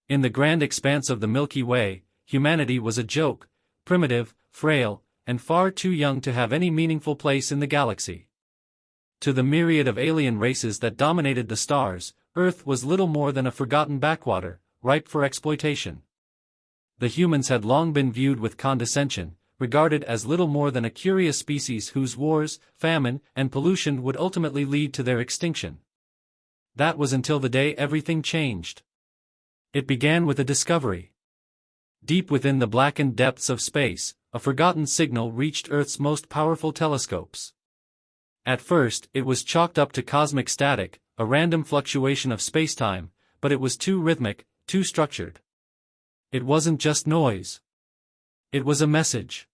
In the grand expanse of the Milky Way, humanity was a joke, primitive, frail, and far too young to have any meaningful place in the galaxy. To the myriad of alien races that dominated the stars, Earth was little more than a forgotten backwater, ripe for exploitation. The humans had long been viewed with condescension, regarded as little more than a curious species whose wars, famine, and pollution would ultimately lead to their extinction. That was until the day everything changed. It began with a discovery. Deep within the blackened depths of space, a forgotten signal reached Earth's most powerful telescopes. At first, it was chalked up to cosmic static, a random fluctuation of spacetime, but it was too rhythmic, too structured. It wasn't just noise. It was a message.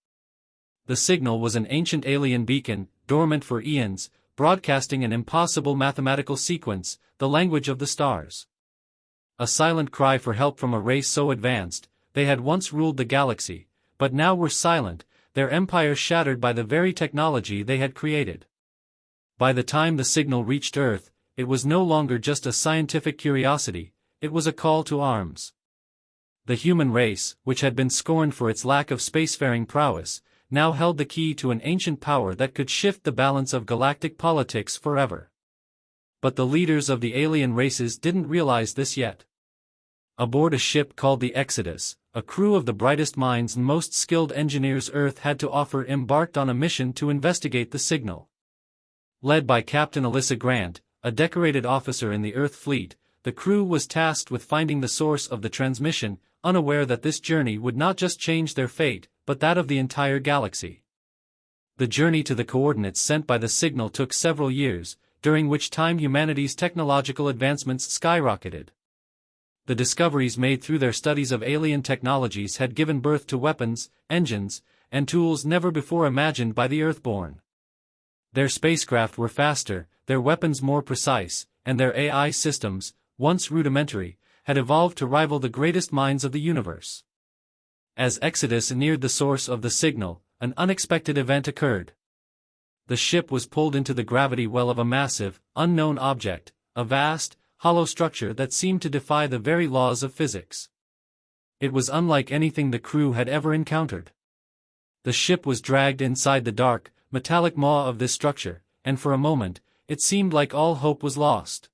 The signal was an ancient alien beacon, dormant for eons, broadcasting an impossible mathematical sequence, the language of the stars. A silent cry for help from a race so advanced, they had once ruled the galaxy, but now were silent, their empire shattered by the very technology they had created. By the time the signal reached Earth, it was no longer just a scientific curiosity, it was a call to arms. The human race, which had been scorned for its lack of spacefaring prowess, now held the key to an ancient power that could shift the balance of galactic politics forever. But the leaders of the alien races didn't realize this yet. Aboard a ship called the Exodus, a crew of the brightest minds and most skilled engineers Earth had to offer embarked on a mission to investigate the signal. Led by Captain Alyssa Grant, a decorated officer in the Earth fleet, the crew was tasked with finding the source of the transmission, unaware that this journey would not just change their fate, but that of the entire galaxy. The journey to the coordinates sent by the signal took several years, during which time humanity's technological advancements skyrocketed. The discoveries made through their studies of alien technologies had given birth to weapons, engines, and tools never before imagined by the Earthborn. Their spacecraft were faster, their weapons more precise, and their AI systems, once rudimentary, had evolved to rival the greatest minds of the universe. As Exodus neared the source of the signal, an unexpected event occurred. The ship was pulled into the gravity well of a massive, unknown object, a vast, hollow structure that seemed to defy the very laws of physics. It was unlike anything the crew had ever encountered. The ship was dragged inside the dark, metallic maw of this structure, and for a moment, it seemed like all hope was lost.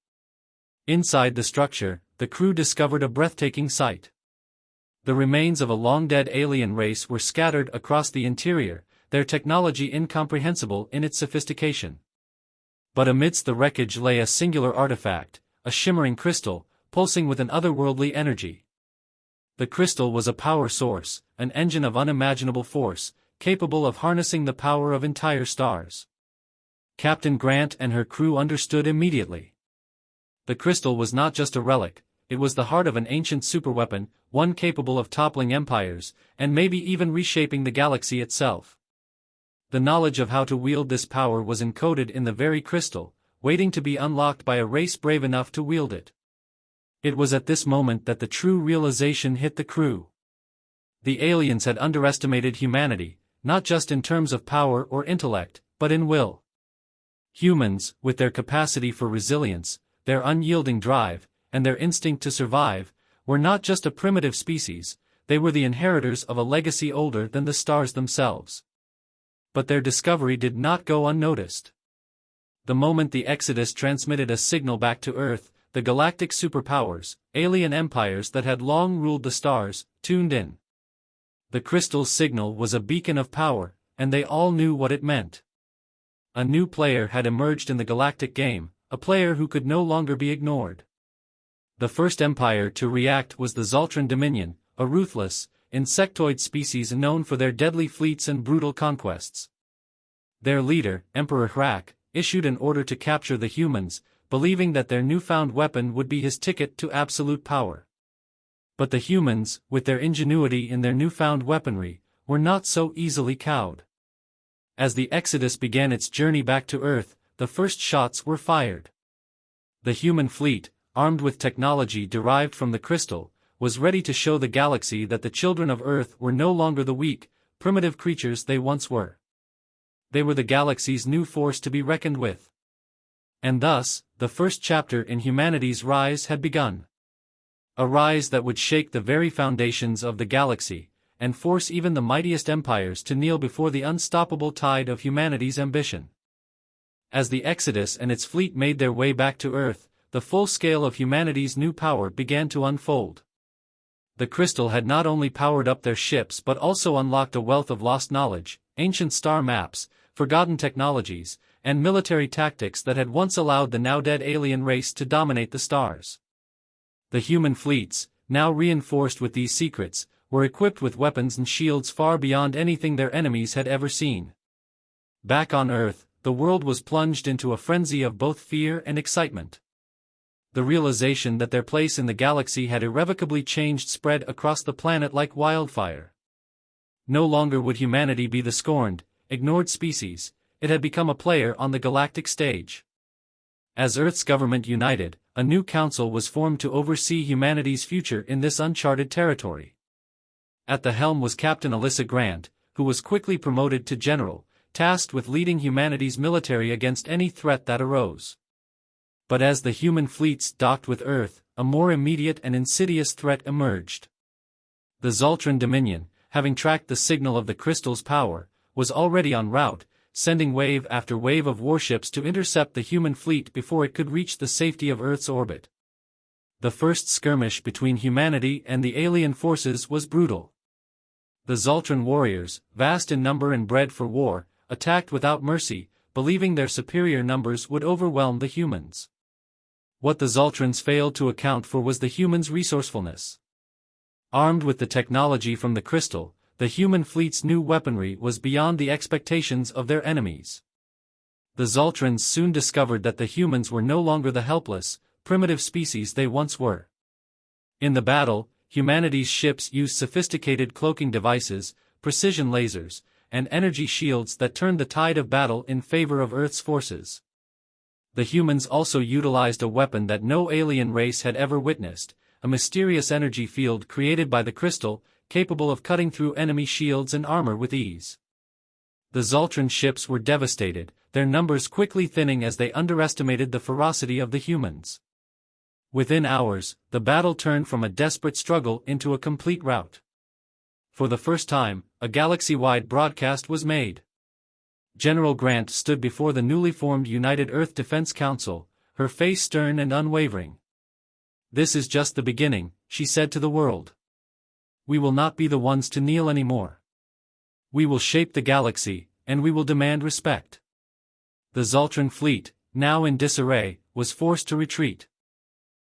Inside the structure, the crew discovered a breathtaking sight. The remains of a long-dead alien race were scattered across the interior, their technology incomprehensible in its sophistication. But amidst the wreckage lay a singular artifact, a shimmering crystal, pulsing with an otherworldly energy. The crystal was a power source, an engine of unimaginable force, capable of harnessing the power of entire stars. Captain Grant and her crew understood immediately. The crystal was not just a relic, it was the heart of an ancient superweapon, one capable of toppling empires, and maybe even reshaping the galaxy itself. The knowledge of how to wield this power was encoded in the very crystal, waiting to be unlocked by a race brave enough to wield it. It was at this moment that the true realization hit the crew. The aliens had underestimated humanity, not just in terms of power or intellect, but in will. Humans, with their capacity for resilience, their unyielding drive, and their instinct to survive, were not just a primitive species, they were the inheritors of a legacy older than the stars themselves. But their discovery did not go unnoticed. The moment the Exodus transmitted a signal back to Earth, the galactic superpowers, alien empires that had long ruled the stars, tuned in. The crystal's signal was a beacon of power, and they all knew what it meant. A new player had emerged in the galactic game, a player who could no longer be ignored. The first empire to react was the Zoltran Dominion, a ruthless, insectoid species known for their deadly fleets and brutal conquests. Their leader, Emperor Hrak, issued an order to capture the humans, believing that their newfound weapon would be his ticket to absolute power. But the humans, with their ingenuity in their newfound weaponry, were not so easily cowed. As the Exodus began its journey back to Earth, the first shots were fired. The human fleet, armed with technology derived from the crystal, was ready to show the galaxy that the children of Earth were no longer the weak, primitive creatures they once were. They were the galaxy's new force to be reckoned with. And thus, the first chapter in humanity's rise had begun. A rise that would shake the very foundations of the galaxy, and force even the mightiest empires to kneel before the unstoppable tide of humanity's ambition. As the Exodus and its fleet made their way back to Earth, the full scale of humanity's new power began to unfold. The crystal had not only powered up their ships but also unlocked a wealth of lost knowledge, ancient star maps, forgotten technologies, and military tactics that had once allowed the now-dead alien race to dominate the stars. The human fleets, now reinforced with these secrets, were equipped with weapons and shields far beyond anything their enemies had ever seen. Back on Earth, the world was plunged into a frenzy of both fear and excitement. The realization that their place in the galaxy had irrevocably changed spread across the planet like wildfire. No longer would humanity be the scorned, ignored species, it had become a player on the galactic stage. As Earth's government united, a new council was formed to oversee humanity's future in this uncharted territory. At the helm was Captain Alyssa Grant, who was quickly promoted to general, tasked with leading humanity's military against any threat that arose. But as the human fleets docked with Earth, a more immediate and insidious threat emerged. The Zoltran Dominion, having tracked the signal of the crystal's power, was already en route, sending wave after wave of warships to intercept the human fleet before it could reach the safety of Earth's orbit. The first skirmish between humanity and the alien forces was brutal. The Zoltran warriors, vast in number and bred for war, attacked without mercy, believing their superior numbers would overwhelm the humans. What the Zoltrans failed to account for was the humans' resourcefulness. Armed with the technology from the crystal, the human fleet's new weaponry was beyond the expectations of their enemies. The Zoltrans soon discovered that the humans were no longer the helpless, primitive species they once were. In the battle, humanity's ships used sophisticated cloaking devices, precision lasers, and energy shields that turned the tide of battle in favor of Earth's forces. The humans also utilized a weapon that no alien race had ever witnessed, a mysterious energy field created by the crystal, capable of cutting through enemy shields and armor with ease. The Zoltran ships were devastated, their numbers quickly thinning as they underestimated the ferocity of the humans. Within hours, the battle turned from a desperate struggle into a complete rout. For the first time, a galaxy-wide broadcast was made. General Grant stood before the newly formed United Earth Defense Council, her face stern and unwavering. "This is just the beginning," she said to the world. "We will not be the ones to kneel anymore. We will shape the galaxy, and we will demand respect." The Zoltran fleet, now in disarray, was forced to retreat.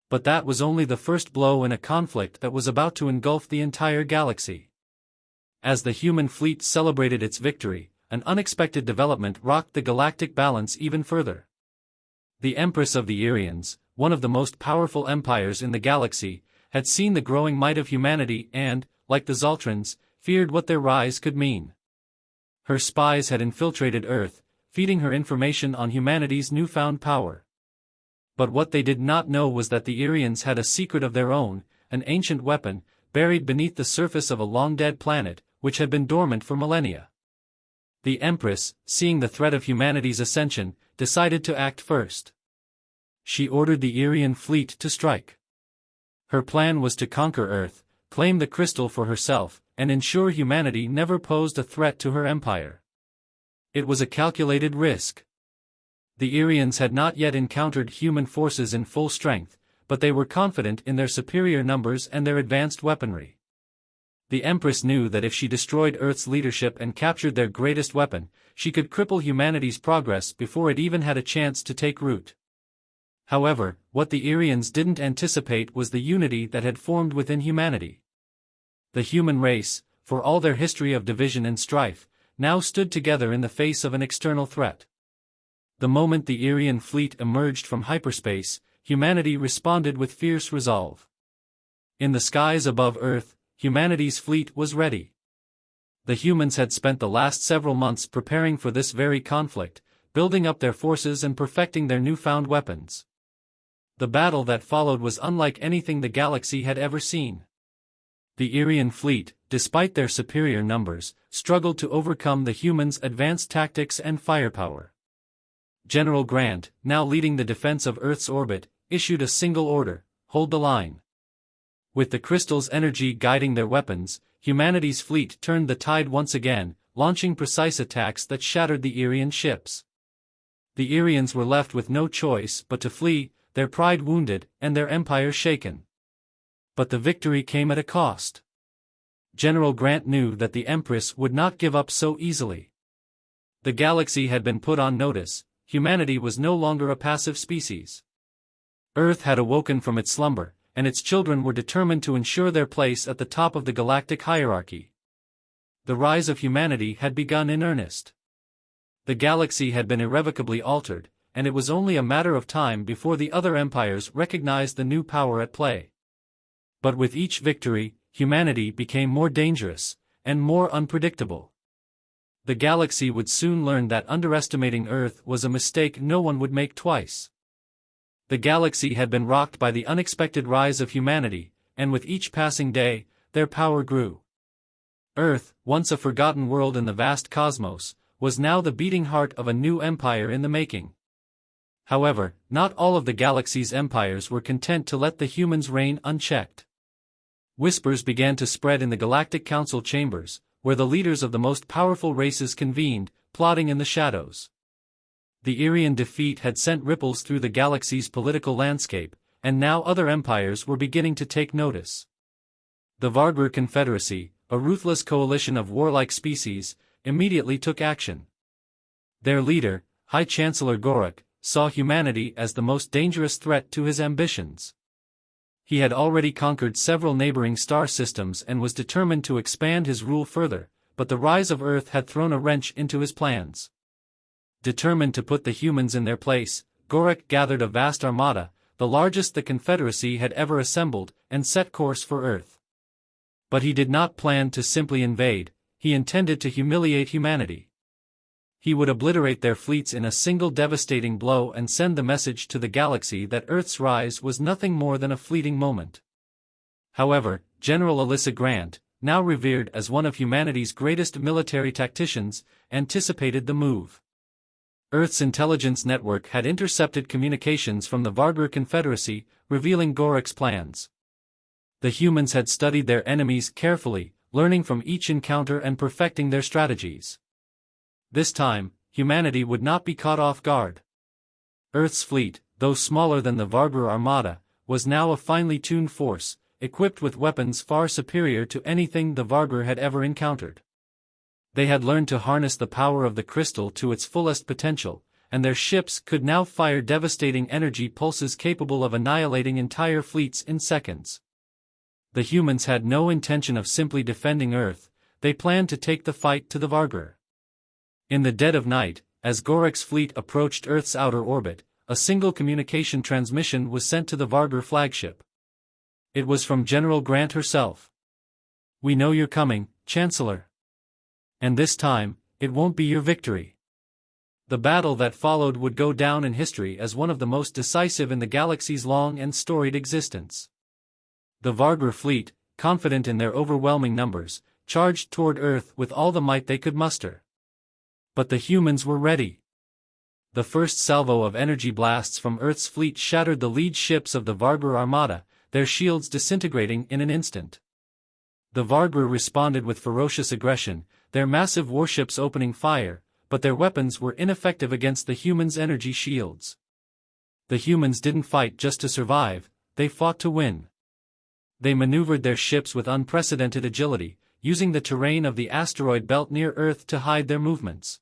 But that was only the first blow in a conflict that was about to engulf the entire galaxy. As the human fleet celebrated its victory, an unexpected development rocked the galactic balance even further. The Empress of the Irians, one of the most powerful empires in the galaxy, had seen the growing might of humanity and, like the Zoltrans, feared what their rise could mean. Her spies had infiltrated Earth, feeding her information on humanity's newfound power. But what they did not know was that the Irians had a secret of their own, an ancient weapon, buried beneath the surface of a long-dead planet, which had been dormant for millennia. The Empress, seeing the threat of humanity's ascension, decided to act first. She ordered the Irian fleet to strike. Her plan was to conquer Earth, claim the crystal for herself, and ensure humanity never posed a threat to her empire. It was a calculated risk. The Irians had not yet encountered human forces in full strength, but they were confident in their superior numbers and their advanced weaponry. The Empress knew that if she destroyed Earth's leadership and captured their greatest weapon, she could cripple humanity's progress before it even had a chance to take root. However, what the Irians didn't anticipate was the unity that had formed within humanity. The human race, for all their history of division and strife, now stood together in the face of an external threat. The moment the Irian fleet emerged from hyperspace, humanity responded with fierce resolve. In the skies above Earth, humanity's fleet was ready. The humans had spent the last several months preparing for this very conflict, building up their forces and perfecting their newfound weapons. The battle that followed was unlike anything the galaxy had ever seen. The Irian fleet, despite their superior numbers, struggled to overcome the humans' advanced tactics and firepower. General Grant, now leading the defense of Earth's orbit, issued a single order: hold the line. With the crystal's energy guiding their weapons, humanity's fleet turned the tide once again, launching precise attacks that shattered the Irian ships. The Irians were left with no choice but to flee, their pride wounded and their empire shaken. But the victory came at a cost. General Grant knew that the Empress would not give up so easily. The galaxy had been put on notice. Humanity was no longer a passive species. Earth had awoken from its slumber, and its children were determined to ensure their place at the top of the galactic hierarchy. The rise of humanity had begun in earnest. The galaxy had been irrevocably altered, and it was only a matter of time before the other empires recognized the new power at play. But with each victory, humanity became more dangerous, and more unpredictable. The galaxy would soon learn that underestimating Earth was a mistake no one would make twice. The galaxy had been rocked by the unexpected rise of humanity, and with each passing day, their power grew. Earth, once a forgotten world in the vast cosmos, was now the beating heart of a new empire in the making. However, not all of the galaxy's empires were content to let the humans reign unchecked. Whispers began to spread in the Galactic Council chambers, where the leaders of the most powerful races convened, plotting in the shadows. The Irian defeat had sent ripples through the galaxy's political landscape, and now other empires were beginning to take notice. The Vargur Confederacy, a ruthless coalition of warlike species, immediately took action. Their leader, High Chancellor Gorak, saw humanity as the most dangerous threat to his ambitions. He had already conquered several neighboring star systems and was determined to expand his rule further, but the rise of Earth had thrown a wrench into his plans. Determined to put the humans in their place, Gorak gathered a vast armada, the largest the Confederacy had ever assembled, and set course for Earth. But he did not plan to simply invade, he intended to humiliate humanity. He would obliterate their fleets in a single devastating blow and send the message to the galaxy that Earth's rise was nothing more than a fleeting moment. However, General Alyssa Grant, now revered as one of humanity's greatest military tacticians, anticipated the move. Earth's intelligence network had intercepted communications from the Vargur Confederacy, revealing Gorak's plans. The humans had studied their enemies carefully, learning from each encounter and perfecting their strategies. This time, humanity would not be caught off guard. Earth's fleet, though smaller than the Vargur Armada, was now a finely tuned force, equipped with weapons far superior to anything the Vargur had ever encountered. They had learned to harness the power of the crystal to its fullest potential, and their ships could now fire devastating energy pulses capable of annihilating entire fleets in seconds. The humans had no intention of simply defending Earth, they planned to take the fight to the Vargur. In the dead of night, as Gorak's fleet approached Earth's outer orbit, a single communication transmission was sent to the Vargur flagship. It was from General Grant herself. "We know you're coming, Chancellor. And this time, it won't be your victory." The battle that followed would go down in history as one of the most decisive in the galaxy's long and storied existence. The Vargur fleet, confident in their overwhelming numbers, charged toward Earth with all the might they could muster. But the humans were ready. The first salvo of energy blasts from Earth's fleet shattered the lead ships of the Vargur Armada, their shields disintegrating in an instant. The Vargur responded with ferocious aggression, their massive warships opening fire, but their weapons were ineffective against the humans' energy shields. The humans didn't fight just to survive, they fought to win. They maneuvered their ships with unprecedented agility, using the terrain of the asteroid belt near Earth to hide their movements.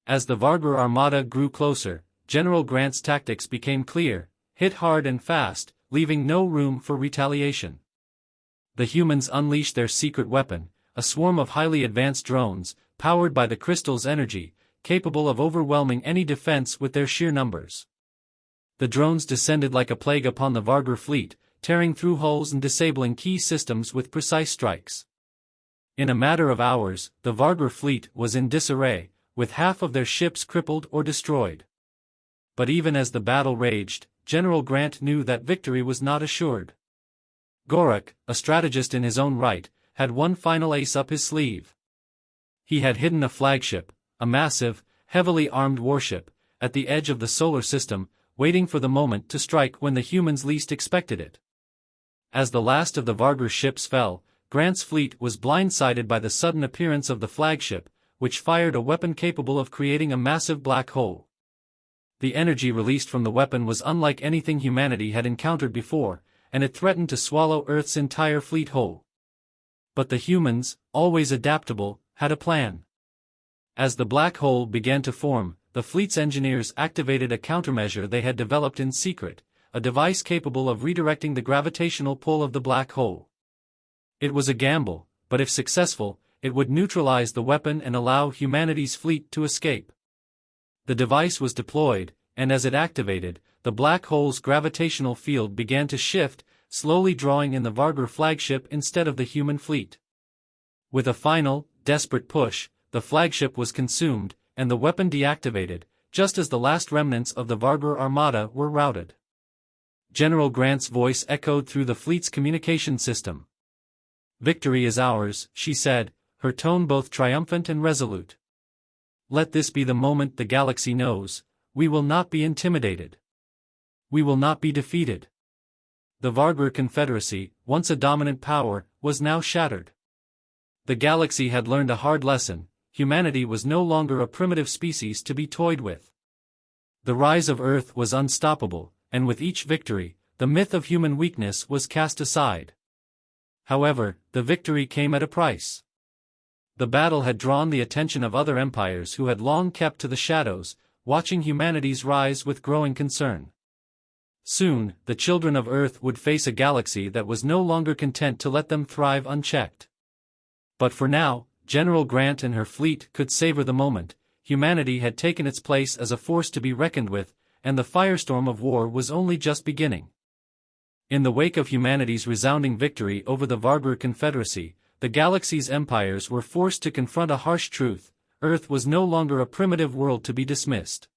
As the Vargur Armada grew closer, General Grant's tactics became clear: hit hard and fast, leaving no room for retaliation. The humans unleashed their secret weapon, a swarm of highly advanced drones, powered by the crystal's energy, capable of overwhelming any defense with their sheer numbers. The drones descended like a plague upon the Vargur fleet, tearing through hulls and disabling key systems with precise strikes. In a matter of hours, the Vargur fleet was in disarray, with half of their ships crippled or destroyed. But even as the battle raged, General Grant knew that victory was not assured. Gorak, a strategist in his own right, had one final ace up his sleeve. He had hidden a flagship, a massive, heavily armed warship, at the edge of the solar system, waiting for the moment to strike when the humans least expected it. As the last of the Vargur ships fell, Grant's fleet was blindsided by the sudden appearance of the flagship, which fired a weapon capable of creating a massive black hole. The energy released from the weapon was unlike anything humanity had encountered before, and it threatened to swallow Earth's entire fleet whole. But the humans, always adaptable, had a plan. As the black hole began to form, the fleet's engineers activated a countermeasure they had developed in secret, a device capable of redirecting the gravitational pull of the black hole. It was a gamble, but if successful, it would neutralize the weapon and allow humanity's fleet to escape. The device was deployed, and as it activated, the black hole's gravitational field began to shift, slowly drawing in the Vargur flagship instead of the human fleet. With a final, desperate push, the flagship was consumed, and the weapon deactivated, just as the last remnants of the Vargur armada were routed. General Grant's voice echoed through the fleet's communication system. "Victory is ours," she said, her tone both triumphant and resolute. "Let this be the moment the galaxy knows, we will not be intimidated. We will not be defeated." The Vargur Confederacy, once a dominant power, was now shattered. The galaxy had learned a hard lesson: humanity was no longer a primitive species to be toyed with. The rise of Earth was unstoppable, and with each victory, the myth of human weakness was cast aside. However, the victory came at a price. The battle had drawn the attention of other empires who had long kept to the shadows, watching humanity's rise with growing concern. Soon, the children of Earth would face a galaxy that was no longer content to let them thrive unchecked. But for now, General Grant and her fleet could savor the moment. Humanity had taken its place as a force to be reckoned with, and the firestorm of war was only just beginning. In the wake of humanity's resounding victory over the Vargur Confederacy, the galaxy's empires were forced to confront a harsh truth: Earth was no longer a primitive world to be dismissed.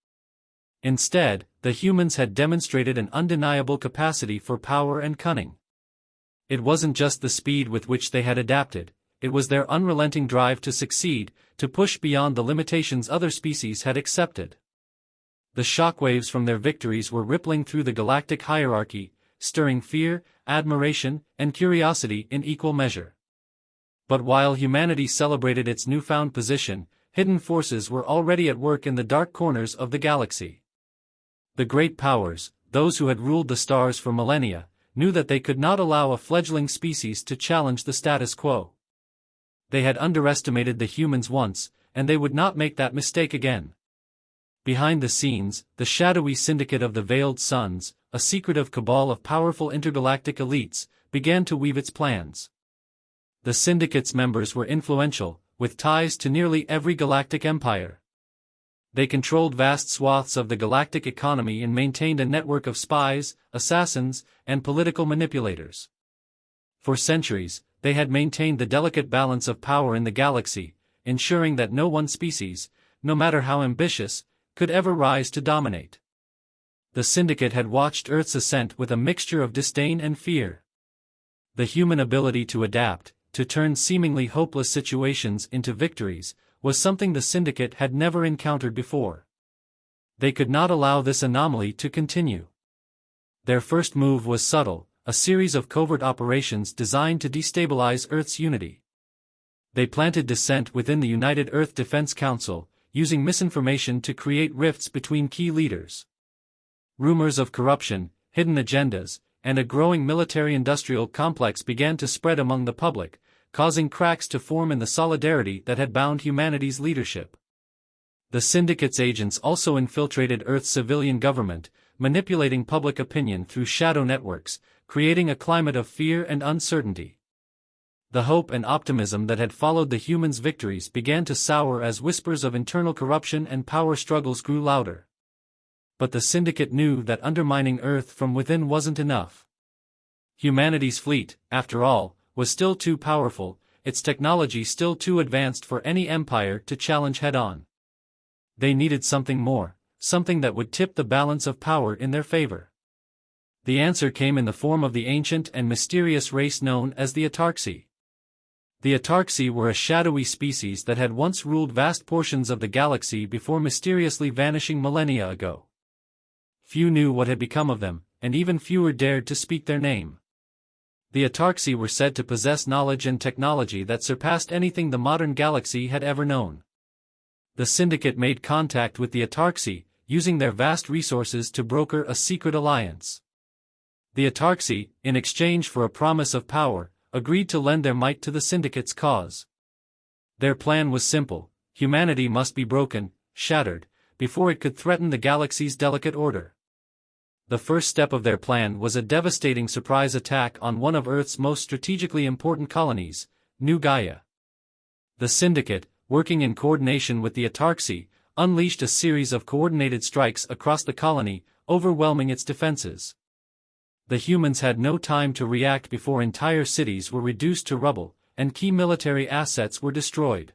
Instead, the humans had demonstrated an undeniable capacity for power and cunning. It wasn't just the speed with which they had adapted, it was their unrelenting drive to succeed, to push beyond the limitations other species had accepted. The shockwaves from their victories were rippling through the galactic hierarchy, stirring fear, admiration, and curiosity in equal measure. But while humanity celebrated its newfound position, hidden forces were already at work in the dark corners of the galaxy. The great powers, those who had ruled the stars for millennia, knew that they could not allow a fledgling species to challenge the status quo. They had underestimated the humans once, and they would not make that mistake again. Behind the scenes, the shadowy syndicate of the Veiled Suns, a secretive cabal of powerful intergalactic elites, began to weave its plans. The syndicate's members were influential, with ties to nearly every galactic empire. They controlled vast swaths of the galactic economy and maintained a network of spies, assassins, and political manipulators. For centuries, they had maintained the delicate balance of power in the galaxy, ensuring that no one species, no matter how ambitious, could ever rise to dominate. The syndicate had watched Earth's ascent with a mixture of disdain and fear. The human ability to adapt, to turn seemingly hopeless situations into victories, was something the syndicate had never encountered before. They could not allow this anomaly to continue. Their first move was subtle, a series of covert operations designed to destabilize Earth's unity. They planted dissent within the United Earth Defense Council, using misinformation to create rifts between key leaders. Rumors of corruption, hidden agendas, and a growing military-industrial complex began to spread among the public, causing cracks to form in the solidarity that had bound humanity's leadership. The syndicate's agents also infiltrated Earth's civilian government, manipulating public opinion through shadow networks, creating a climate of fear and uncertainty. The hope and optimism that had followed the humans' victories began to sour as whispers of internal corruption and power struggles grew louder. But the syndicate knew that undermining Earth from within wasn't enough. Humanity's fleet, after all, was still too powerful, its technology still too advanced for any empire to challenge head-on. They needed something more, something that would tip the balance of power in their favor. The answer came in the form of the ancient and mysterious race known as the Autarxi. The Autarxi were a shadowy species that had once ruled vast portions of the galaxy before mysteriously vanishing millennia ago. Few knew what had become of them, and even fewer dared to speak their name. The Atarxi were said to possess knowledge and technology that surpassed anything the modern galaxy had ever known. The Syndicate made contact with the Atarxi, using their vast resources to broker a secret alliance. The Atarxi, in exchange for a promise of power, agreed to lend their might to the Syndicate's cause. Their plan was simple: humanity must be broken, shattered, before it could threaten the galaxy's delicate order. The first step of their plan was a devastating surprise attack on one of Earth's most strategically important colonies, New Gaia. The Syndicate, working in coordination with the Atarxi, unleashed a series of coordinated strikes across the colony, overwhelming its defenses. The humans had no time to react before entire cities were reduced to rubble, and key military assets were destroyed.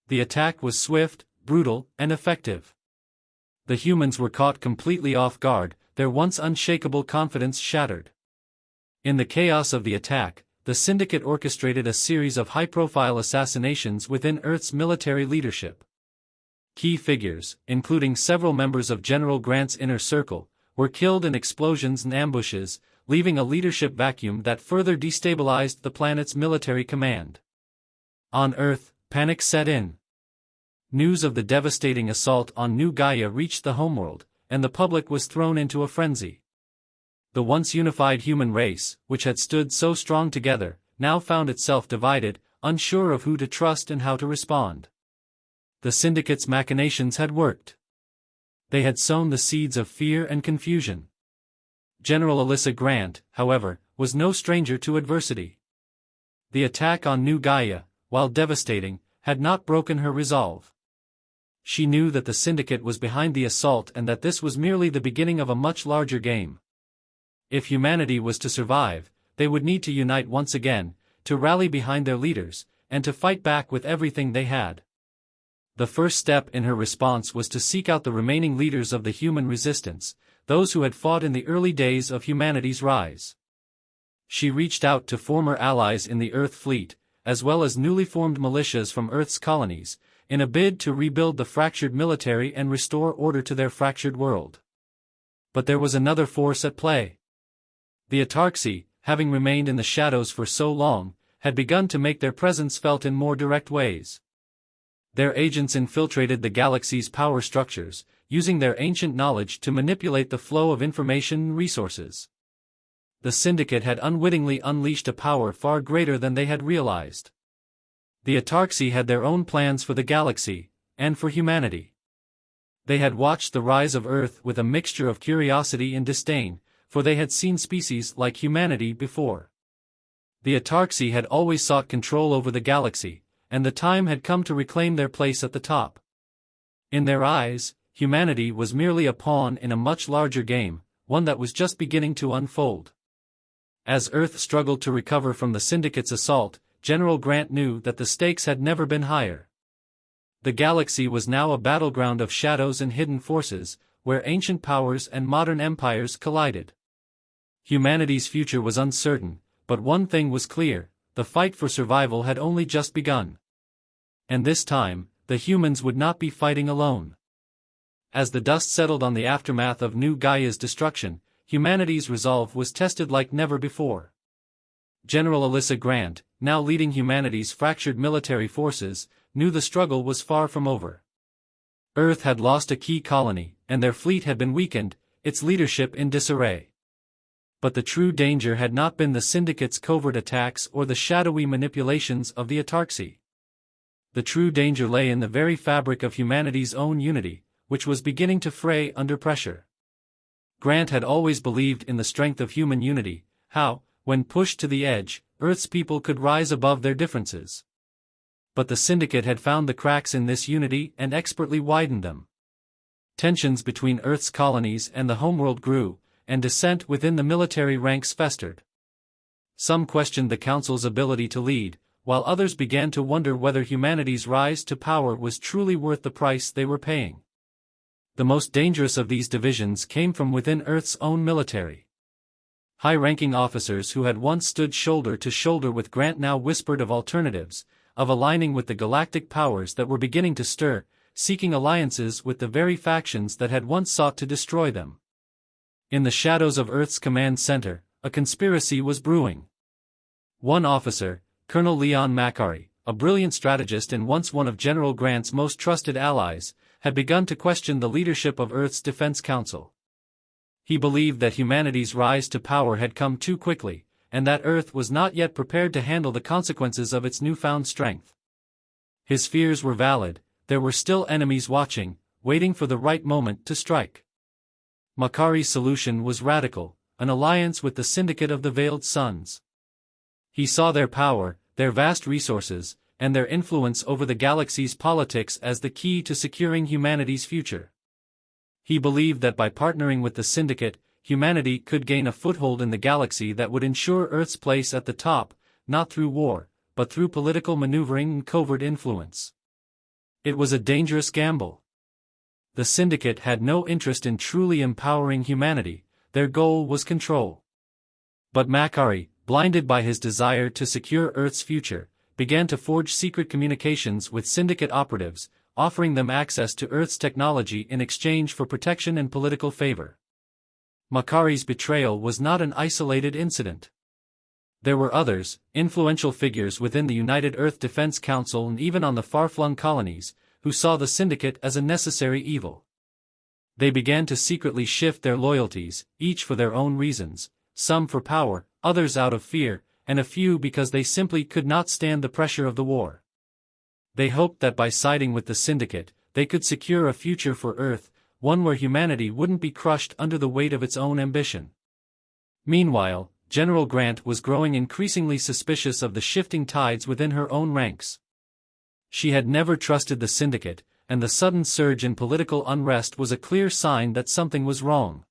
The attack was swift, brutal, and effective. The humans were caught completely off guard, their once unshakable confidence shattered. In the chaos of the attack, the Syndicate orchestrated a series of high-profile assassinations within Earth's military leadership. Key figures, including several members of General Grant's inner circle, were killed in explosions and ambushes, leaving a leadership vacuum that further destabilized the planet's military command. On Earth, panic set in. News of the devastating assault on New Gaia reached the homeworld, and the public was thrown into a frenzy. The once unified human race, which had stood so strong together, now found itself divided, unsure of who to trust and how to respond. The Syndicate's machinations had worked. They had sown the seeds of fear and confusion. General Alyssa Grant, however, was no stranger to adversity. The attack on New Gaia, while devastating, had not broken her resolve. She knew that the Syndicate was behind the assault and that this was merely the beginning of a much larger game. If humanity was to survive, they would need to unite once again, to rally behind their leaders, and to fight back with everything they had. The first step in her response was to seek out the remaining leaders of the human resistance, those who had fought in the early days of humanity's rise. She reached out to former allies in the Earth fleet, as well as newly formed militias from Earth's colonies, in a bid to rebuild the fractured military and restore order to their fractured world. But there was another force at play. The Atarxi, having remained in the shadows for so long, had begun to make their presence felt in more direct ways. Their agents infiltrated the galaxy's power structures, using their ancient knowledge to manipulate the flow of information and resources. The Syndicate had unwittingly unleashed a power far greater than they had realized. The Atarxi had their own plans for the galaxy, and for humanity. They had watched the rise of Earth with a mixture of curiosity and disdain, for they had seen species like humanity before. The Atarxi had always sought control over the galaxy, and the time had come to reclaim their place at the top. In their eyes, humanity was merely a pawn in a much larger game, one that was just beginning to unfold. As Earth struggled to recover from the Syndicate's assault, General Grant knew that the stakes had never been higher. The galaxy was now a battleground of shadows and hidden forces, where ancient powers and modern empires collided. Humanity's future was uncertain, but one thing was clear: the fight for survival had only just begun. And this time, the humans would not be fighting alone. As the dust settled on the aftermath of New Gaia's destruction, humanity's resolve was tested like never before. General Alyssa Grant, now leading humanity's fractured military forces, knew the struggle was far from over. Earth had lost a key colony, and their fleet had been weakened, its leadership in disarray. But the true danger had not been the Syndicate's covert attacks or the shadowy manipulations of the Atarxi. The true danger lay in the very fabric of humanity's own unity, which was beginning to fray under pressure. Grant had always believed in the strength of human unity, how, when pushed to the edge, Earth's people could rise above their differences. But the Syndicate had found the cracks in this unity and expertly widened them. Tensions between Earth's colonies and the homeworld grew, and dissent within the military ranks festered. Some questioned the Council's ability to lead, while others began to wonder whether humanity's rise to power was truly worth the price they were paying. The most dangerous of these divisions came from within Earth's own military. High-ranking officers who had once stood shoulder to shoulder with Grant now whispered of alternatives, of aligning with the galactic powers that were beginning to stir, seeking alliances with the very factions that had once sought to destroy them. In the shadows of Earth's command center, a conspiracy was brewing. One officer, Colonel Leon Macari, a brilliant strategist and once one of General Grant's most trusted allies, had begun to question the leadership of Earth's Defense Council. He believed that humanity's rise to power had come too quickly, and that Earth was not yet prepared to handle the consequences of its newfound strength. His fears were valid. There were still enemies watching, waiting for the right moment to strike. Macari's solution was radical: an alliance with the Syndicate of the Veiled Suns. He saw their power, their vast resources, and their influence over the galaxy's politics as the key to securing humanity's future. He believed that by partnering with the Syndicate, humanity could gain a foothold in the galaxy that would ensure Earth's place at the top, not through war, but through political maneuvering and covert influence. It was a dangerous gamble. The Syndicate had no interest in truly empowering humanity; their goal was control. But Macari, blinded by his desire to secure Earth's future, began to forge secret communications with Syndicate operatives, offering them access to Earth's technology in exchange for protection and political favor. Macari's betrayal was not an isolated incident. There were others, influential figures within the United Earth Defense Council and even on the far-flung colonies, who saw the Syndicate as a necessary evil. They began to secretly shift their loyalties, each for their own reasons, some for power, others out of fear, and a few because they simply could not stand the pressure of the war. They hoped that by siding with the Syndicate, they could secure a future for Earth, one where humanity wouldn't be crushed under the weight of its own ambition. Meanwhile, General Grant was growing increasingly suspicious of the shifting tides within her own ranks. She had never trusted the Syndicate, and the sudden surge in political unrest was a clear sign that something was wrong.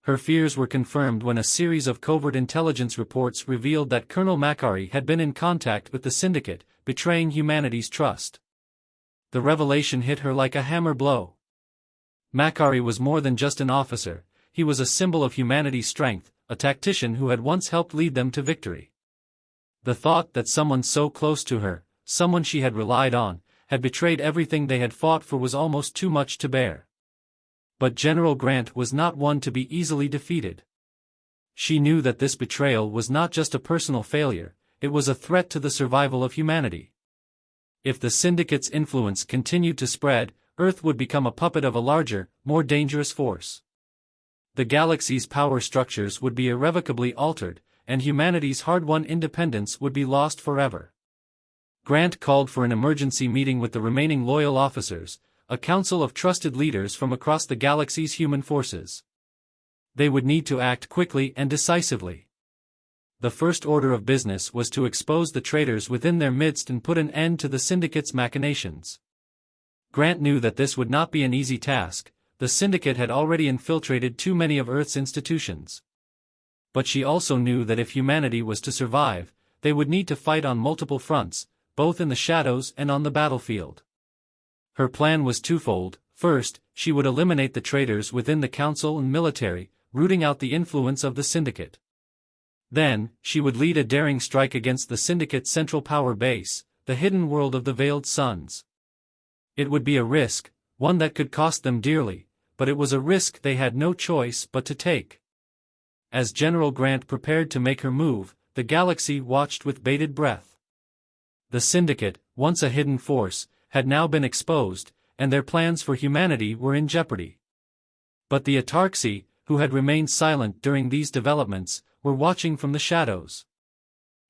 Her fears were confirmed when a series of covert intelligence reports revealed that Colonel Macari had been in contact with the Syndicate, betraying humanity's trust. The revelation hit her like a hammer blow. Macari was more than just an officer; he was a symbol of humanity's strength, a tactician who had once helped lead them to victory. The thought that someone so close to her, someone she had relied on, had betrayed everything they had fought for was almost too much to bear. But General Grant was not one to be easily defeated. She knew that this betrayal was not just a personal failure, it was a threat to the survival of humanity. If the Syndicate's influence continued to spread, Earth would become a puppet of a larger, more dangerous force. The galaxy's power structures would be irrevocably altered, and humanity's hard-won independence would be lost forever. Grant called for an emergency meeting with the remaining loyal officers, a council of trusted leaders from across the galaxy's human forces. They would need to act quickly and decisively. The first order of business was to expose the traitors within their midst and put an end to the Syndicate's machinations. Grant knew that this would not be an easy task. The Syndicate had already infiltrated too many of Earth's institutions. But she also knew that if humanity was to survive, they would need to fight on multiple fronts, both in the shadows and on the battlefield. Her plan was twofold. First, she would eliminate the traitors within the council and military, rooting out the influence of the Syndicate. Then, she would lead a daring strike against the Syndicate's central power base, the hidden world of the Veiled Suns. It would be a risk, one that could cost them dearly, but it was a risk they had no choice but to take. As General Grant prepared to make her move, the galaxy watched with bated breath. The Syndicate, once a hidden force, had now been exposed, and their plans for humanity were in jeopardy. But the Atarxi, who had remained silent during these developments, were watching from the shadows.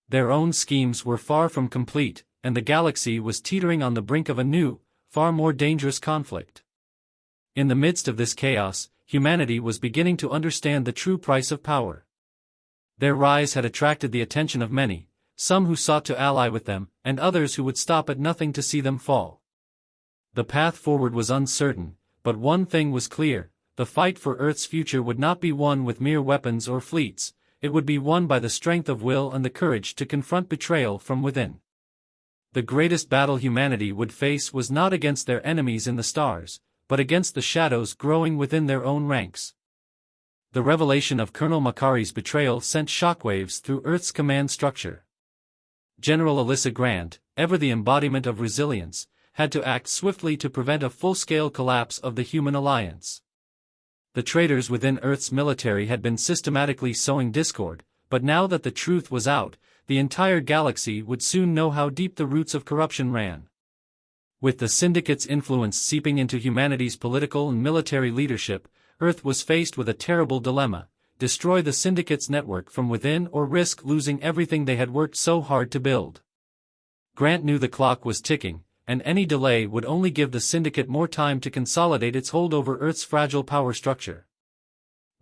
Their own schemes were far from complete, and the galaxy was teetering on the brink of a new, far more dangerous conflict. In the midst of this chaos, humanity was beginning to understand the true price of power. Their rise had attracted the attention of many, some who sought to ally with them, and others who would stop at nothing to see them fall. The path forward was uncertain, but one thing was clear: the fight for Earth's future would not be won with mere weapons or fleets, it would be won by the strength of will and the courage to confront betrayal from within. The greatest battle humanity would face was not against their enemies in the stars, but against the shadows growing within their own ranks. The revelation of Colonel Macari's betrayal sent shockwaves through Earth's command structure. General Alyssa Grant, ever the embodiment of resilience, had to act swiftly to prevent a full-scale collapse of the human alliance. The traitors within Earth's military had been systematically sowing discord, but now that the truth was out, the entire galaxy would soon know how deep the roots of corruption ran. With the Syndicate's influence seeping into humanity's political and military leadership, Earth was faced with a terrible dilemma: destroy the Syndicate's network from within or risk losing everything they had worked so hard to build. Grant knew the clock was ticking, and any delay would only give the Syndicate more time to consolidate its hold over Earth's fragile power structure.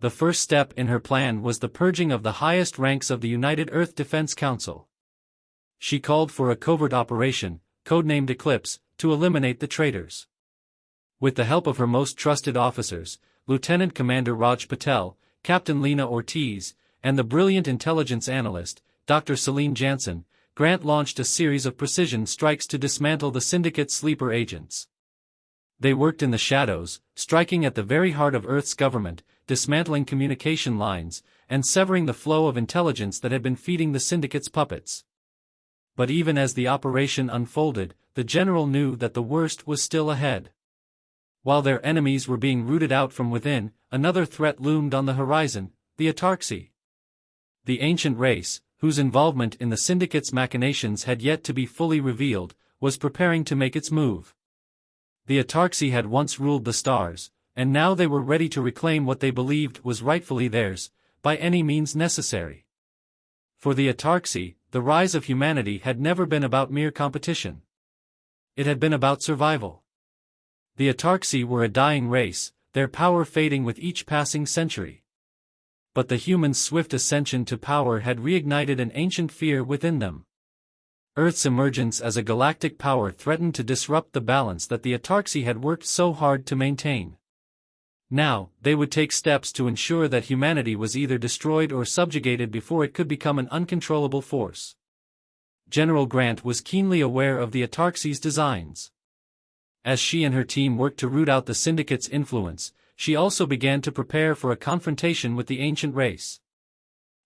The first step in her plan was the purging of the highest ranks of the United Earth Defense Council. She called for a covert operation, codenamed Eclipse, to eliminate the traitors. With the help of her most trusted officers, Lieutenant Commander Raj Patel, Captain Lena Ortiz, and the brilliant intelligence analyst, Dr. Celine Jansen, Grant launched a series of precision strikes to dismantle the Syndicate's sleeper agents. They worked in the shadows, striking at the very heart of Earth's government, dismantling communication lines, and severing the flow of intelligence that had been feeding the Syndicate's puppets. But even as the operation unfolded, the general knew that the worst was still ahead. While their enemies were being rooted out from within, another threat loomed on the horizon: the Autarxi. The ancient race, whose involvement in the Syndicate's machinations had yet to be fully revealed, was preparing to make its move. The Autarxi had once ruled the stars, and now they were ready to reclaim what they believed was rightfully theirs, by any means necessary. For the Autarxi, the rise of humanity had never been about mere competition. It had been about survival. The Autarxi were a dying race, their power fading with each passing century. But the humans' swift ascension to power had reignited an ancient fear within them. Earth's emergence as a galactic power threatened to disrupt the balance that the Autarxi had worked so hard to maintain. Now, they would take steps to ensure that humanity was either destroyed or subjugated before it could become an uncontrollable force. General Grant was keenly aware of the Autarxi's designs. As she and her team worked to root out the Syndicate's influence, she also began to prepare for a confrontation with the ancient race.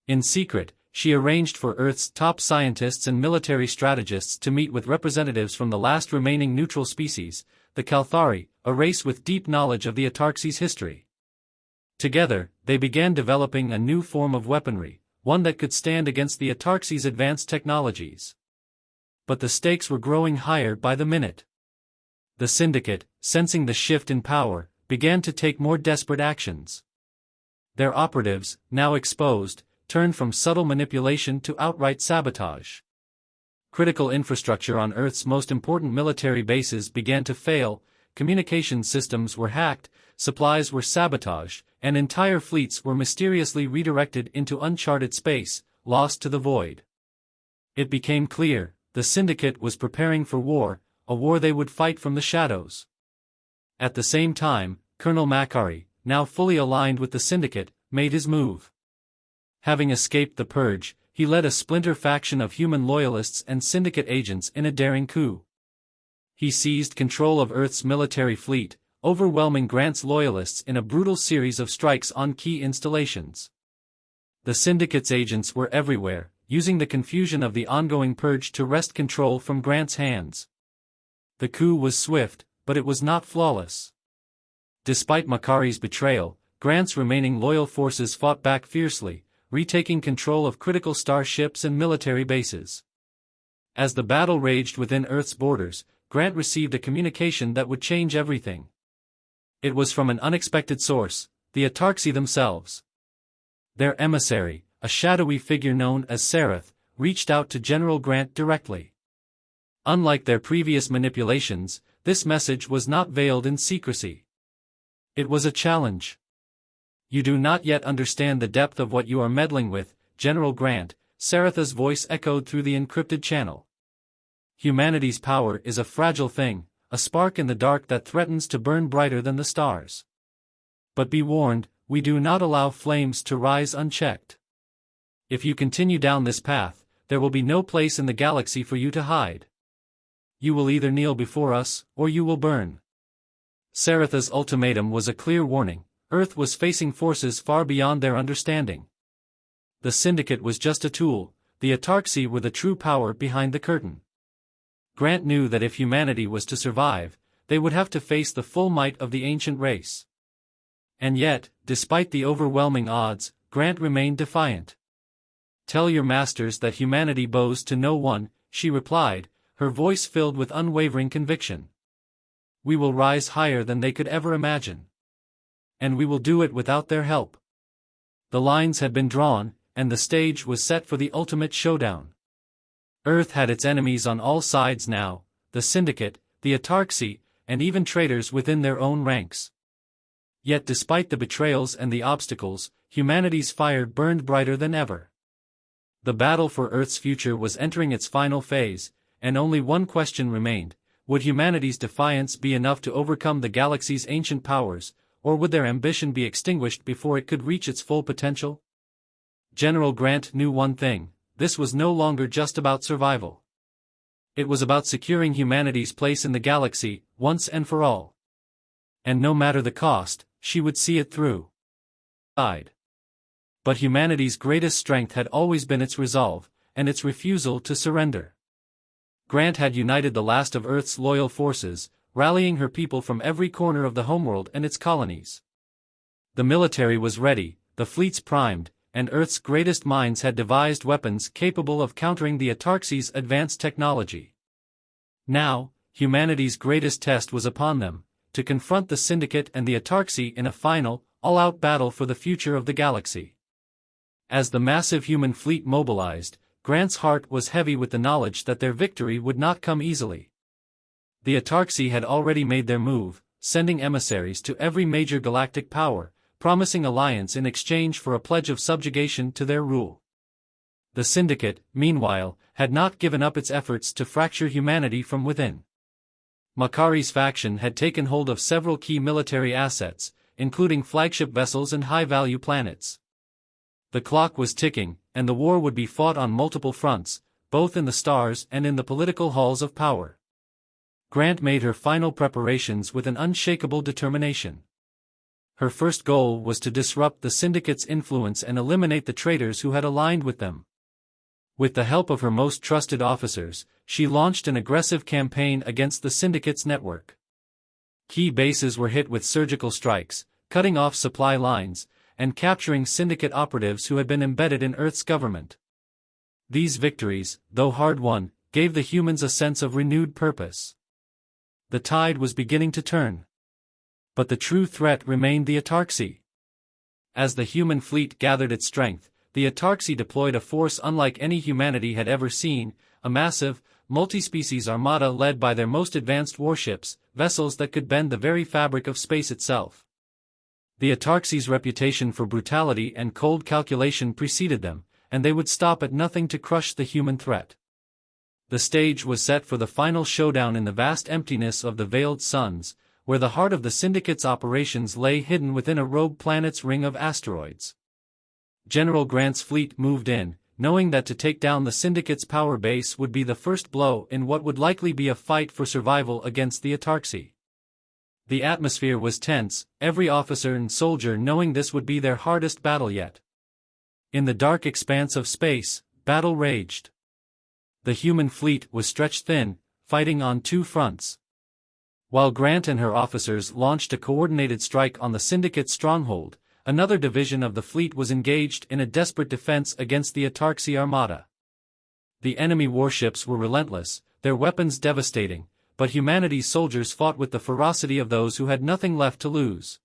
In secret, she arranged for Earth's top scientists and military strategists to meet with representatives from the last remaining neutral species, the Kalthari, a race with deep knowledge of the Autarxi's history. Together, they began developing a new form of weaponry, one that could stand against the Autarxi's advanced technologies. But the stakes were growing higher by the minute. The Syndicate, sensing the shift in power, began to take more desperate actions. Their operatives, now exposed, turned from subtle manipulation to outright sabotage. Critical infrastructure on Earth's most important military bases began to fail, communication systems were hacked, supplies were sabotaged, and entire fleets were mysteriously redirected into uncharted space, lost to the void. It became clear, the Syndicate was preparing for war, a war they would fight from the shadows. At the same time, Colonel Makari, now fully aligned with the Syndicate, made his move. Having escaped the purge, he led a splinter faction of human loyalists and Syndicate agents in a daring coup. He seized control of Earth's military fleet, overwhelming Grant's loyalists in a brutal series of strikes on key installations. The Syndicate's agents were everywhere, using the confusion of the ongoing purge to wrest control from Grant's hands. The coup was swift, but it was not flawless. Despite Makari's betrayal, Grant's remaining loyal forces fought back fiercely, retaking control of critical starships and military bases. As the battle raged within Earth's borders, Grant received a communication that would change everything. It was from an unexpected source, the Autarxi themselves. Their emissary, a shadowy figure known as Seraph, reached out to General Grant directly. Unlike their previous manipulations, this message was not veiled in secrecy. It was a challenge. "You do not yet understand the depth of what you are meddling with, General Grant," Sarath's voice echoed through the encrypted channel. "Humanity's power is a fragile thing, a spark in the dark that threatens to burn brighter than the stars. But be warned, we do not allow flames to rise unchecked. If you continue down this path, there will be no place in the galaxy for you to hide. You will either kneel before us, or you will burn." Sarath's ultimatum was a clear warning. Earth was facing forces far beyond their understanding. The Syndicate was just a tool, the Autarxi were the true power behind the curtain. Grant knew that if humanity was to survive, they would have to face the full might of the ancient race. And yet, despite the overwhelming odds, Grant remained defiant. "Tell your masters that humanity bows to no one," she replied, her voice filled with unwavering conviction. "We will rise higher than they could ever imagine. And we will do it without their help." The lines had been drawn, and the stage was set for the ultimate showdown. Earth had its enemies on all sides now, the Syndicate, the Autarxi, and even traitors within their own ranks. Yet despite the betrayals and the obstacles, humanity's fire burned brighter than ever. The battle for Earth's future was entering its final phase, and only one question remained: would humanity's defiance be enough to overcome the galaxy's ancient powers, or would their ambition be extinguished before it could reach its full potential? General Grant knew one thing: this was no longer just about survival. It was about securing humanity's place in the galaxy, once and for all. And no matter the cost, she would see it through. But humanity's greatest strength had always been its resolve, and its refusal to surrender. Grant had united the last of Earth's loyal forces, rallying her people from every corner of the homeworld and its colonies. The military was ready, the fleets primed, and Earth's greatest minds had devised weapons capable of countering the Autarxi's advanced technology. Now, humanity's greatest test was upon them, to confront the Syndicate and the Autarxi in a final, all-out battle for the future of the galaxy. As the massive human fleet mobilized, Grant's heart was heavy with the knowledge that their victory would not come easily. The Autarxi had already made their move, sending emissaries to every major galactic power, promising alliance in exchange for a pledge of subjugation to their rule. The Syndicate, meanwhile, had not given up its efforts to fracture humanity from within. Makari's faction had taken hold of several key military assets, including flagship vessels and high-value planets. The clock was ticking, and the war would be fought on multiple fronts, both in the stars and in the political halls of power. Grant made her final preparations with an unshakable determination. Her first goal was to disrupt the Syndicate's influence and eliminate the traitors who had aligned with them. With the help of her most trusted officers, she launched an aggressive campaign against the Syndicate's network. Key bases were hit with surgical strikes, cutting off supply lines, and capturing Syndicate operatives who had been embedded in Earth's government. These victories, though hard-won, gave the humans a sense of renewed purpose. The tide was beginning to turn. But the true threat remained the Autarxi. As the human fleet gathered its strength, the Autarxi deployed a force unlike any humanity had ever seen, a massive, multi-species armada led by their most advanced warships, vessels that could bend the very fabric of space itself. The Autarxi's reputation for brutality and cold calculation preceded them, and they would stop at nothing to crush the human threat. The stage was set for the final showdown in the vast emptiness of the Veiled Suns, where the heart of the Syndicate's operations lay hidden within a rogue planet's ring of asteroids. General Grant's fleet moved in, knowing that to take down the Syndicate's power base would be the first blow in what would likely be a fight for survival against the Autarxi. The atmosphere was tense, every officer and soldier knowing this would be their hardest battle yet. In the dark expanse of space, battle raged. The human fleet was stretched thin, fighting on two fronts. While Grant and her officers launched a coordinated strike on the Syndicate's stronghold, another division of the fleet was engaged in a desperate defense against the Autarxi armada. The enemy warships were relentless, their weapons devastating, but humanity's soldiers fought with the ferocity of those who had nothing left to lose.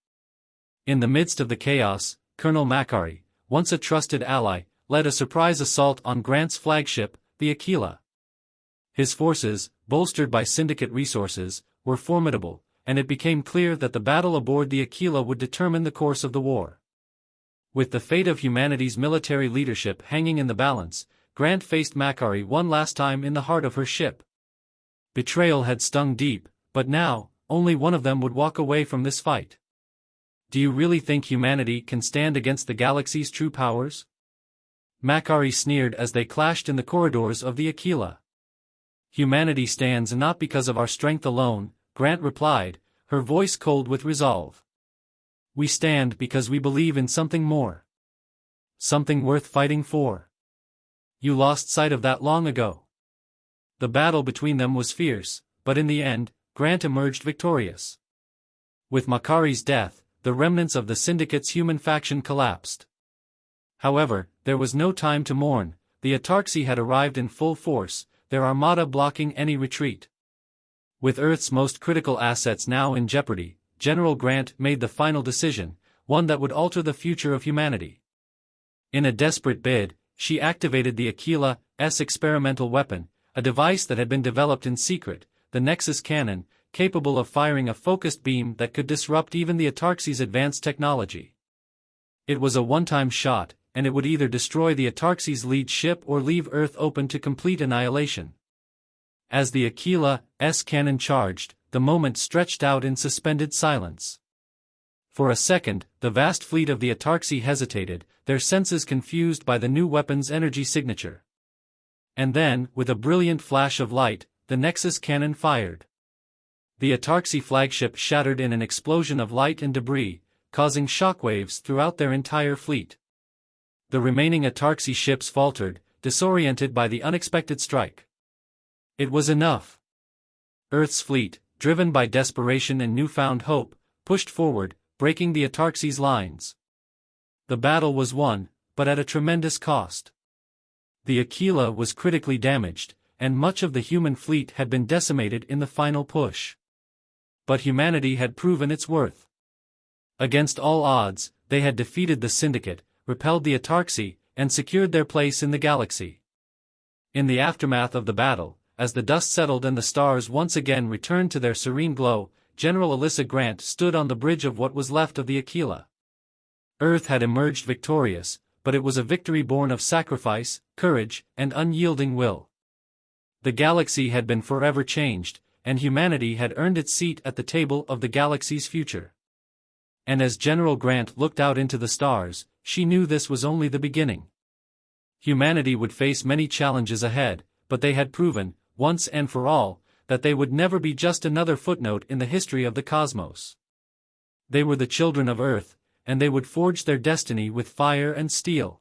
In the midst of the chaos, Colonel Makari, once a trusted ally, led a surprise assault on Grant's flagship, the Aquila. His forces, bolstered by Syndicate resources, were formidable, and it became clear that the battle aboard the Aquila would determine the course of the war. With the fate of humanity's military leadership hanging in the balance, Grant faced Makari one last time in the heart of her ship. Betrayal had stung deep, but now, only one of them would walk away from this fight. Do you really think humanity can stand against the galaxy's true powers? Makari sneered as they clashed in the corridors of the Aquila. Humanity stands not because of our strength alone, Grant replied, her voice cold with resolve. We stand because we believe in something more. Something worth fighting for. You lost sight of that long ago. The battle between them was fierce, but in the end, Grant emerged victorious. With Makari's death, the remnants of the Syndicate's human faction collapsed. However, there was no time to mourn. The Atarxi had arrived in full force, their armada blocking any retreat. With Earth's most critical assets now in jeopardy, General Grant made the final decision, one that would alter the future of humanity. In a desperate bid, she activated the Aquila-S experimental weapon, a device that had been developed in secret, the Nexus cannon, capable of firing a focused beam that could disrupt even the Atarxi's advanced technology. It was a one-time shot, and it would either destroy the Atarxi's lead ship or leave Earth open to complete annihilation. As the Aquila-S cannon charged, the moment stretched out in suspended silence. For a second, the vast fleet of the Atarxi hesitated, their senses confused by the new weapon's energy signature. And then, with a brilliant flash of light, the Nexus cannon fired. The Atarxi flagship shattered in an explosion of light and debris, causing shockwaves throughout their entire fleet. The remaining Atarxi ships faltered, disoriented by the unexpected strike. It was enough. Earth's fleet, driven by desperation and newfound hope, pushed forward, breaking the Atarxi's lines. The battle was won, but at a tremendous cost. The Aquila was critically damaged, and much of the human fleet had been decimated in the final push. But humanity had proven its worth. Against all odds, they had defeated the Syndicate, repelled the Atarxi, and secured their place in the galaxy. In the aftermath of the battle, as the dust settled and the stars once again returned to their serene glow, General Alyssa Grant stood on the bridge of what was left of the Aquila. Earth had emerged victorious, but it was a victory born of sacrifice, courage, and unyielding will. The galaxy had been forever changed, and humanity had earned its seat at the table of the galaxy's future. And as General Grant looked out into the stars, she knew this was only the beginning. Humanity would face many challenges ahead, but they had proven, once and for all, that they would never be just another footnote in the history of the cosmos. They were the children of Earth, and they would forge their destiny with fire and steel.